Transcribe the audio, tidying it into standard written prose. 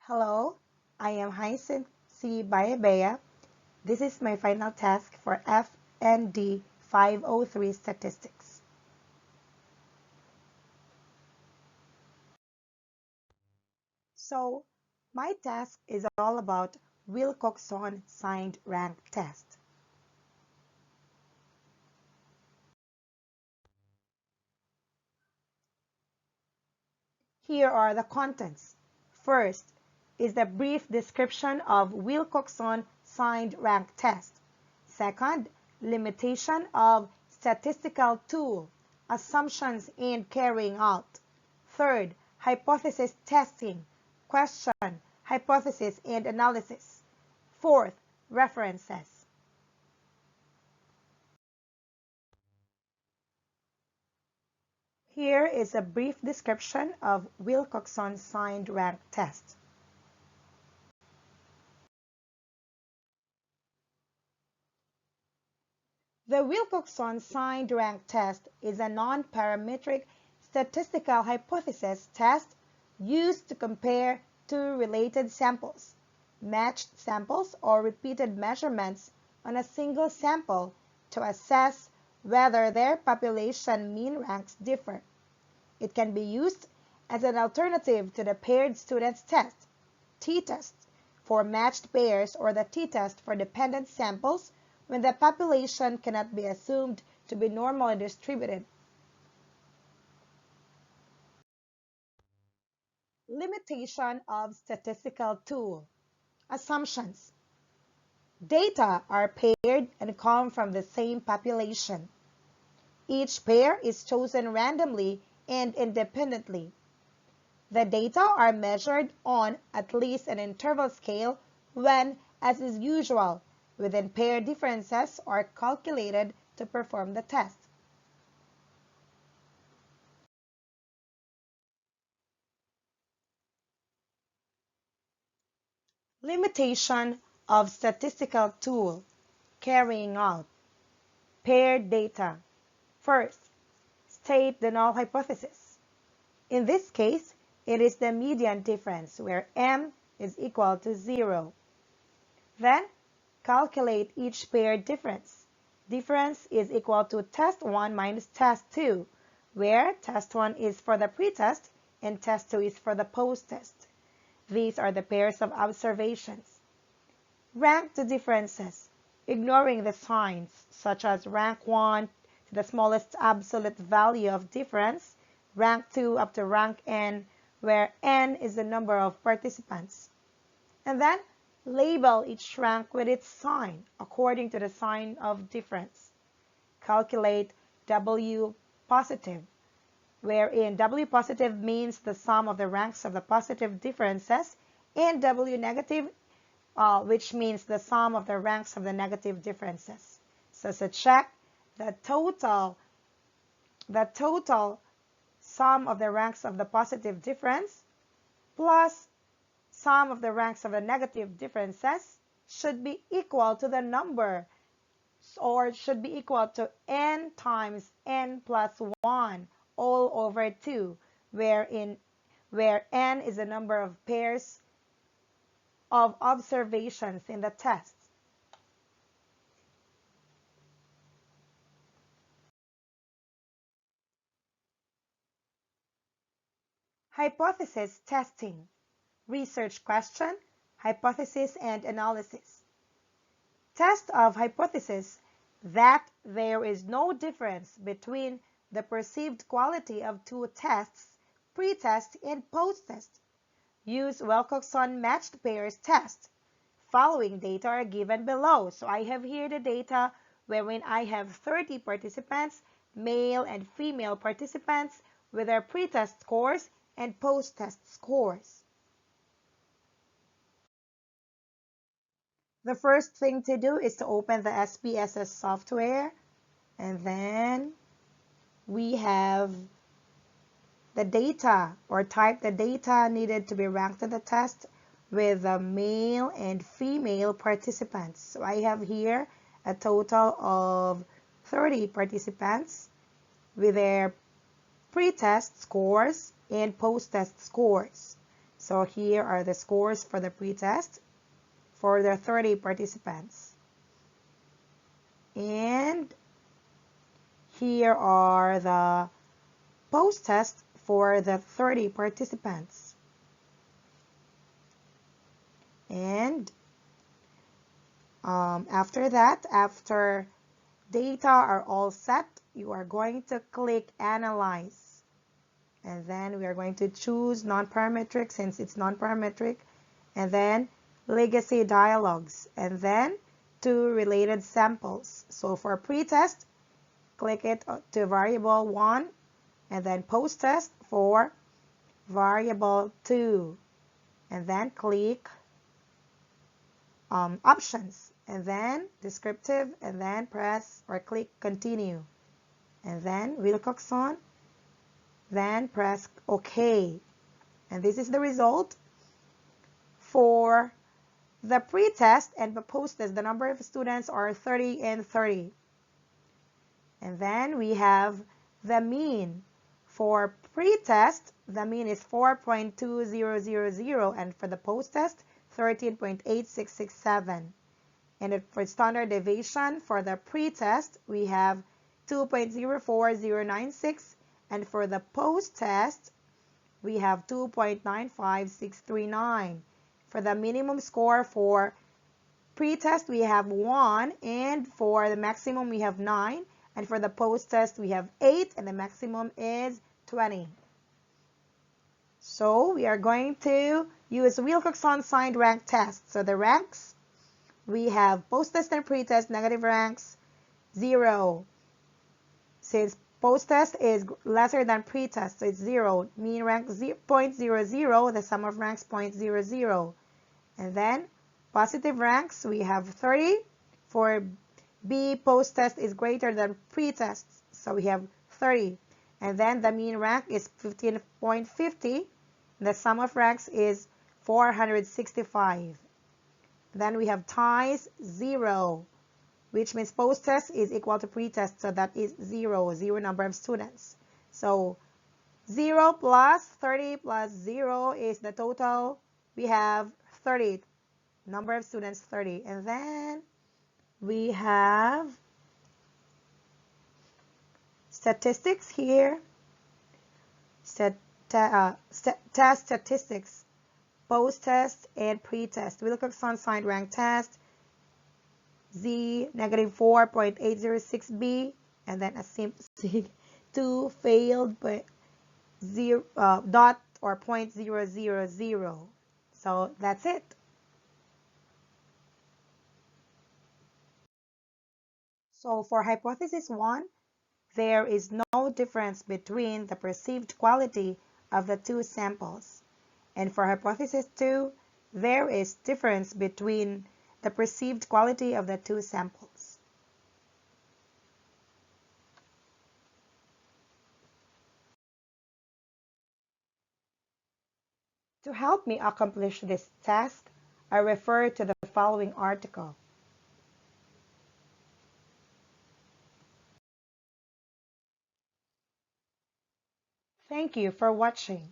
Hello, I am HYACINTH BAYABAYA. This is my final task for FND 503 Statistics. So, my task is all about Wilcoxon signed rank test. Here are the contents. First is the brief description of Wilcoxon signed rank test. Second, limitation of statistical tool, assumptions and carrying out. Third, hypothesis testing, question, hypothesis and analysis. Fourth, references. Here is a brief description of Wilcoxon signed rank test. The Wilcoxon signed rank test is a non-parametric statistical hypothesis test used to compare two related samples, matched samples or repeated measurements on a single sample to assess whether their population mean ranks differ. It can be used as an alternative to the paired students test, t-test, for matched pairs or the t-test for dependent samples when the population cannot be assumed to be normally distributed. Limitation of statistical tool. Assumptions. Data are paired and come from the same population. Each pair is chosen randomly and independently. The data are measured on at least an interval scale when, as is usual, within pair differences are calculated to perform the test. Limitation of statistical tool. Carrying out. Paired data. First, state the null hypothesis. In this case, it is the median difference where m is equal to 0. Then, calculate each paired difference. Difference is equal to test 1 minus test 2, where test 1 is for the pretest and test 2 is for the post-test. These are the pairs of observations. Rank the differences, ignoring the signs, such as rank 1 to the smallest absolute value of difference, rank 2 up to rank n, where n is the number of participants. And then, label each rank with its sign according to the sign of difference. Calculate W positive, wherein W positive means the sum of the ranks of the positive differences, and W negative, which means the sum of the ranks of the negative differences. So check the total sum of the ranks of the positive difference plus sum of the ranks of the negative differences should be equal to the number, or should be equal to n times n plus 1 all over 2, where n is the number of pairs of observations in the test. Hypothesis testing. Research question, hypothesis and analysis. Test of hypothesis that there is no difference between the perceived quality of two tests, pre-test and post-test. Use Wilcoxon matched pairs test. Following data are given below. So I have here the data wherein I have 30 participants, male and female participants, with their pre-test scores and post-test scores. The first thing to do is to open the SPSS software, and then we have the data, or type the data needed to be ranked in the test with the male and female participants. So I have here a total of 30 participants with their pre-test scores and post-test scores. So here are the scores for the pretest for the 30 participants. And here are the post-test for the 30 participants. And after that, after data are all set, you are going to click Analyze. And then we are going to choose non-parametric since it's non-parametric. And then Legacy Dialogues. And then to Related Samples. So for pretest, click it to variable 1. And then post-test for variable 2. And then click options, and then descriptive, and then press or click continue, and then Wilcoxon, then press OK. And this is the result for the pretest and the post-test. The number of students are 30 and 30. And then we have the mean. For pretest, the mean is 4.2000, and for the post-test, 13.8667. And for standard deviation, for the pretest, we have 2.04096, and for the post-test, we have 2.95639. For the minimum score for pretest, we have 1, and for the maximum, we have 9, and for the post-test, we have 8, and the maximum is 20. So we are going to use Wilcoxon signed rank test. So the ranks, we have post-test and pretest negative ranks 0. Since post-test is lesser than pretest, so it's 0. Mean rank 0.00, the sum of ranks 0.00. And then positive ranks, we have 30. For B, post-test is greater than pretest, so we have 30. And then the mean rank is 15.50. The sum of ranks is 465. Then we have ties 0, which means post-test is equal to pretest, so that is 0 number of students. So 0 plus 30 plus 0 is the total. We have 30, number of students 30. And then we have statistics here. Test statistics, post-test and pre-test. Wilcoxon signed rank test, Z negative 4.806B, and then a SIMP2 failed by dot or 0.000. So that's it. So for hypothesis 1, there is no difference between the perceived quality of the two samples. And for hypothesis 2, there is difference between the perceived quality of the two samples. To help me accomplish this task, I refer to the following article. Thank you for watching.